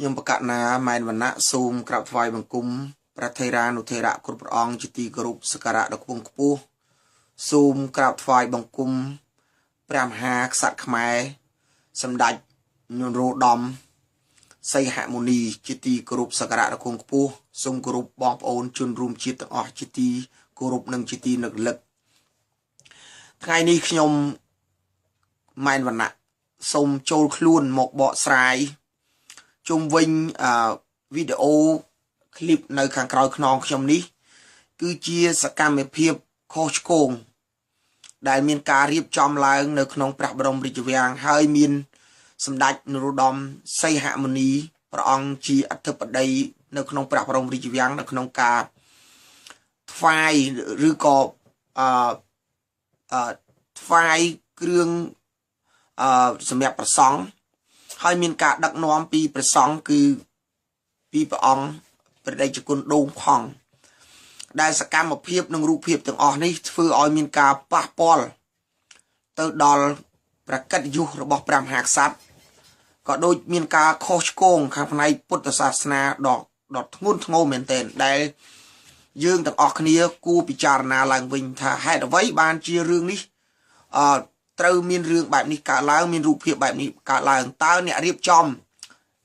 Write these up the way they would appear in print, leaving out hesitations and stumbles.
ខ្ញុំប្រកាសណាម៉ែនវណ្ណៈសូមក្រាបថ្វាយបង្គំព្រះថេរានុថេរៈគ្រប់ព្រះអង្គជាទីគោរពសក្ការៈដ៏ខ្ពង់ខ្ពស់សូមក្រាបថ្វាយបង្គំព្រះមហាក្សត្រខ្មែរសម្ដេចនរោត្តមសីហមុនីជាទីគោរពសក្ការៈដ៏ខ្ពង់ខ្ពស់សូមគោរពបងប្អូនជនរួមជាតិទាំងអស់ជាទីគោរពនិងជាទីនឹករលឹកថ្ងៃនេះខ្ញុំម៉ែនវណ្ណៈសូមចូលខ្លួនមកបកស្រាយជុំវិញវីដេអូឃ្លីបនៅខាងក្រោយខ្នងខ្ញុំនេះគឺជាសកម្មភាពខុសឆ្គងដែលមានការរៀបចំឡើងនៅក្នុងព្រះបរមរាជវាំងហើយមានសម្ដេចនរោត្តមសីហមុនីព្រះអង្គជាអធិបតីនៅក្នុងព្រះបរមរាជវាំងនៅក្នុងការថ្វាយឬក៏ថ្វាយគ្រឿងសម្រាប់ព្រះសង្ឃហើយមានការដឹកនាំពីព្រះសង្ឃគឺពីព្រះអង្គព្រះតេជគុណដូងផង់ដែលសកម្មភាពនិងរូបភាពទាំងអស់នេះធ្វើឲ្យមានការប៉ះពាល់ទៅដល់ប្រកិត្តិយសរបស់ព្រះមហាក្សត្រក៏ដូចមានការខុសឆ្គងខាងផ្នែកពុទ្ធសាសនាដ៏ធ្ងន់ធ្ងរមែនទែនដែលយើងទាំងអស់គ្នាគួរពិចារណាឡើងវិញថាហេតុអ្វីបានជារឿងនេះត្រូវមានរឿងបែបនេះកើតឡើងមានរូបភាពបែបនេះកើតឡើងតើអ្នករៀបចំ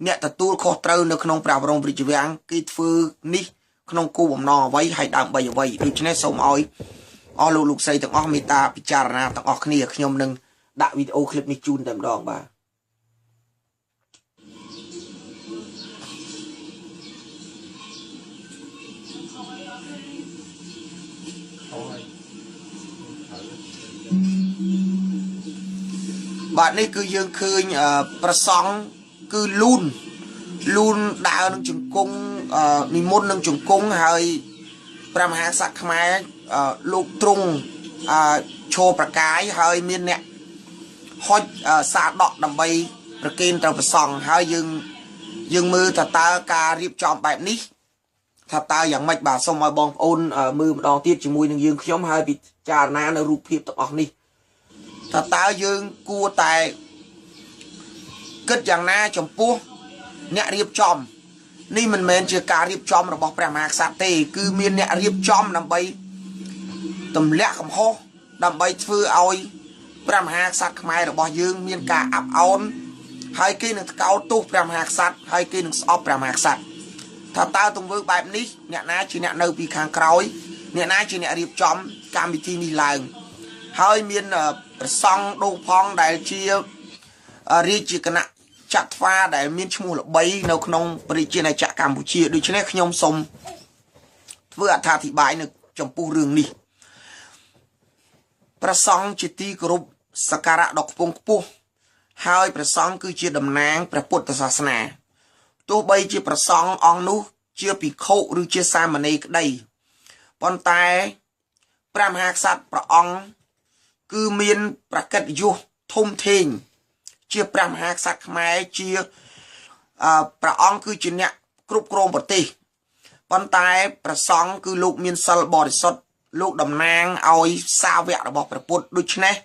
អ្នកទទួលខុសត្រូវនៅក្នុងព្រះបរមរាជវាំងគេធ្វើនេះក្នុងគោលបំណងអ្វីហើយដើម្បីអ្វីដូច្នេះសូមឲ្យអស់លោកស្រីទាំងអស់មេត្តាពិចារណាទាំងអស់គ្នាខ្ញុំនឹងដាក់វីដេអូឃ្លីបនេះជូនតែម្ដងបាទបាទនេះគឺយើងឃើញប្រសង់គឺលូនដើរនឹងជង្គង់និមន្តនឹងជង្គង់ហើយព្រះមហាក្សត្រខ្មែរលោកទ្រង់ឈរប្រកាយហើយមានអ្នកហុចសាដកដើម្បីប្រគេនទៅព្រះសង្ឃហើយយើងមើលថាតើការរៀបចំបែបនេះថាតើយ៉ាងម៉េចបាទសូមឲ្យបងប្អូនមើលម្ដងទៀតជាមួយនឹងយើងខ្ញុំហើយពិចារណានៅរូបភាពទាំងអស់នេះថាតើយើងគួរតែគិតយ៉ាងណាចំពោះអ្នករៀបចំនេះមិនមែនជាការរៀបចំរបស់ព្រះមហាក្សត្រទេគឺមានអ្នករៀបចំដើម្បីទម្លាក់កំហុសដើម្បីធ្វើឲ្យព្រះមហាក្សត្រខ្មែររបស់យើងមានការអាប់អោនហើយគេនឹងថ្កោលទោសព្រះមហាក្សត្រហើយគេនឹងស្អប់ព្រះមហាក្សត្រថាតើទង្វើបែបនេះអ្នកណាជាអ្នកនៅពីខាងក្រោយអ្នកណាជាអ្នករៀបចំកម្មវិធីនេះឡើងហើយមានព្រះសង្ឃដូងផងដែលជារាជាគណៈចក្រវាដែលមានឈ្មោះល្បីនៅក្នុងប្រជាណាចក្រកម្ពុជាដូច្នេះខ្ញុំសូមធ្វើអត្ថាធិប្បាយនៅចំពោះរឿងនេះព្រះសង្ឃជាទីគោរពសក្ការៈដ៏ខ្ពង់ខ្ពស់ហើយព្រះសង្ឃគឺជាតំណាងព្រះពុទ្ធសាសនាទោះបីជាព្រះសង្ឃអង្គនោះជាភិក្ខុឬជាសាមណេរក្តីប៉ុន្តែព្រះមហាក្សត្រព្រះអង្គគឺមានប្រកិត្តិយសធំធេងជាព្រះមហាក្សត្រខ្មែរជាព្រះអង្គគឺជាអ្នកគ្រប់គ្រងប្រទេសប៉ុន្តែព្រះសង្ឃគឺលោកមានសិលបរិសុទ្ធលោកតំណាងឲ្យសាវករបស់ព្រះពុទ្ធដូច្នេះ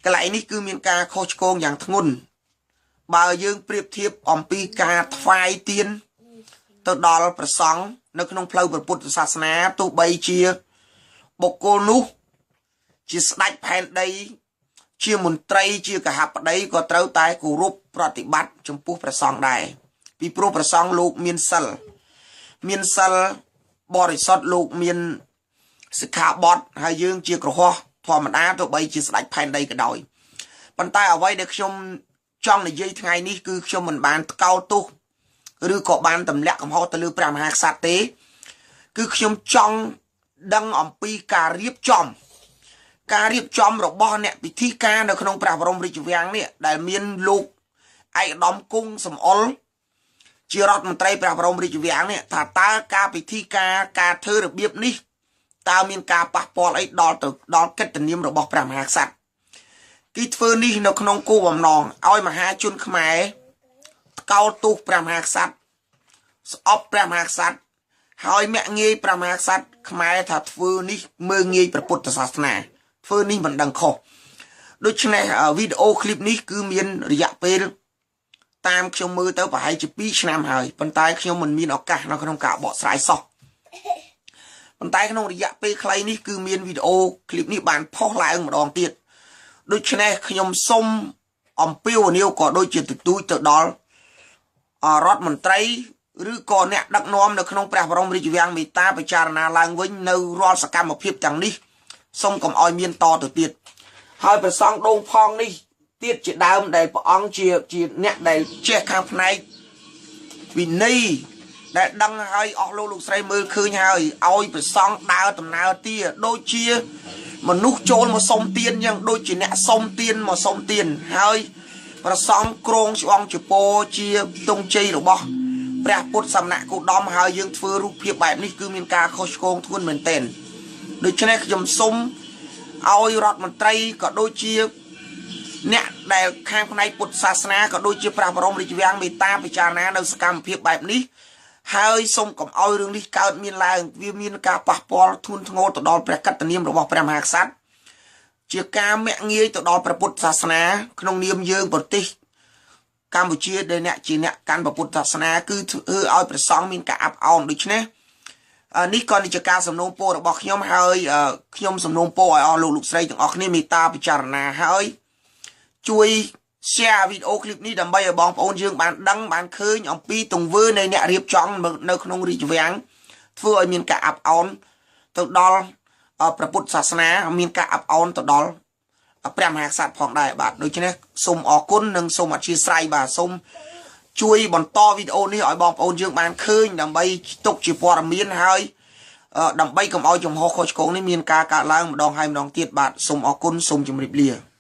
កន្លែងនេះគឺមានការខុសឆ្គងយ៉ាងធ្ងន់បើយើងប្រៀបធៀបអំពីការថ្វាយទានទៅដល់ព្រះសង្ឃនៅក្នុងផ្លូវព្រះពុទ្ធសាសនាទោះបីជាបុគ្គលនោះជាស្ដេចផែនដីជាមន្ត្រីជាកហបតីក៏ត្រូវតែគោរពប្រតិបត្តិចំពោះព្រះសង្ឃដែរពីព្រោះព្រះសង្ឃលោកមានសិលបរិសុទ្ធលោកមានសិក្ខាបទហើយយើងជាក្រហមធម្មតាទោះបីជាស្ដេចផែនដីក៏ដោយប៉ុន្តែអ្វីដែលខ្ញុំចង់និយាយថ្ងៃនេះគឺខ្ញុំមិនបានថ្កោលទោសឬក៏បានទម្លាក់កំហុសទៅលើព្រះមហាក្សត្រទេគឺខ្ញុំចង់ដឹងអំពីការរៀបចំរបស់អ្នកពិធីការនៅក្នុងព្រះបរមរាជវាំងនេះដែលមានលោកឯកឧត្តមគង់សំអល់ជារដ្ឋមន្ត្រីព្រះបរមរាជវាំងនេះថាតើការពិធីការធ្វើរបៀបនេះតើមានការប៉ះពាល់អីដល់កិត្តិនាមរបស់ព្រះមហាក្សត្រគេធ្វើនេះនៅក្នុងគោលបំណងឲ្យមហាជនខ្មែរថ្កោលទោសព្រះមហាក្សត្រស្អប់ព្រះមហាក្សត្រហើយមាក់ងាយព្រះមហាក្សត្រខ្មែរថាធ្វើនេះមើងងាយព្រះពុទ្ធសាសនាធ្វើនេះមិនដឹងខុសដូច្នេះវីដេអូឃ្លីបនេះគឺមានរយៈពេល tamខ្ញុំមើលទៅប្រហែលជា2ឆ្នាំហើយប៉ុន្តែខ្ញុំមិនមានឱកាសនៅក្នុងការបកស្រាយសោះប៉ុន្តែក្នុងរយៈពេលខ្លីនេះគឺមានវីដេអូឃ្លីបនេះបានផុសឡើងម្ដងទៀតដូច្នេះខ្ញុំសូមអំពាវនាវក៏ដូចជាទទូចទៅដល់រដ្ឋមន្ត្រីឬក៏អ្នកដឹកនាំនៅក្នុងព្រះបរមរាជវាំងមេត្តាពិចារណាឡើងវិញនៅរាល់សកម្មភាពទាំងនេះសូមកុំឲ្យមានតទៅទៀតហើយព្រះសង្ឃដូងផងនេះទៀតជាដើមដែលព្រះអង្គជាអ្នកដែលចេះខាងផ្នែកវិន័យដែលដឹងហើយអស់លោកស្រីមើលឃើញហើយឲ្យព្រះសង្ឃដើរដំណើរទាដូចជាមនុស្សចូលមកសុំទានអញ្ចឹងដូចជាអ្នកសុំទានមកសុំទានហើយព្រះសង្ឃគ្រងឆ្អងជពោជាទងជ័យរបស់ព្រះពុទ្ធសមណគោតមហើយយើងធ្វើរូបភាពបែបនេះគឺមានការខុសឆ្គងធ្ងន់មែនទែនដូច្នេះខ្ញុំសូមឲ្យរដ្ឋមន្ត្រីក៏ដូចជាអ្នកដែលខាងផ្នែកពុទ្ធសាសនាក៏ដូចជាព្រះបរមរាជវាំងមេត្តាពិចារណានៅសកម្មភាពបែបនេះហើយសូមកុំឲ្យរឿងនេះកើតមានឡើងវាមានការប៉ះពាល់ធ្ងន់ធ្ងរទៅដល់ព្រះកតនាមរបស់ព្រះមហាក្សត្រជាការមាក់ងាយទៅដល់ព្រះពុទ្ធសាសនាក្នុងនាមយើងប្រទេសកម្ពុជាដែលអ្នកជាអ្នកកាន់ព្រះពុទ្ធសាសនាគឺធ្វើឲ្យព្រះសង្ឃមានការអាប់អោនដូច្នេះនេះក៏ជាការសំណូមពររបស់ខ្ញុំហើយខ្ញុំសំណូមពរឲ្យអស់លោកស្រីទាំងអស់គ្នាមេត្តាពិចារណាហើយជួយ share វីដេអូឃ្លីបនេះដើម្បីឲ្យបងប្អូនយើងបានដឹងបានឃើញអំពីទង្វើនៃអ្នករៀបចំនៅក្នុងរាជវាំងធ្វើឲ្យមានការអាប់អោនទៅដល់ព្រះពុទ្ធសាសនាមានការអាប់អោនទៅដល់ព្រះមហាក្សត្រផងដែរបាទដូច្នេះសូមអរគុណនិងសូមអធិស្ឋានបាទសូមជួយបន្តវីដេអូនេះឲ្យបងប្អូនយើងបានឃើញដើម្បីទុកជាព័ត៌មានហើយដើម្បីកុំឲ្យចំហខុសឆ្គងនេះមានការកើតឡើងម្ដងហើយម្ដងទៀតបាទសូមអរគុណសូមជម្រាបលា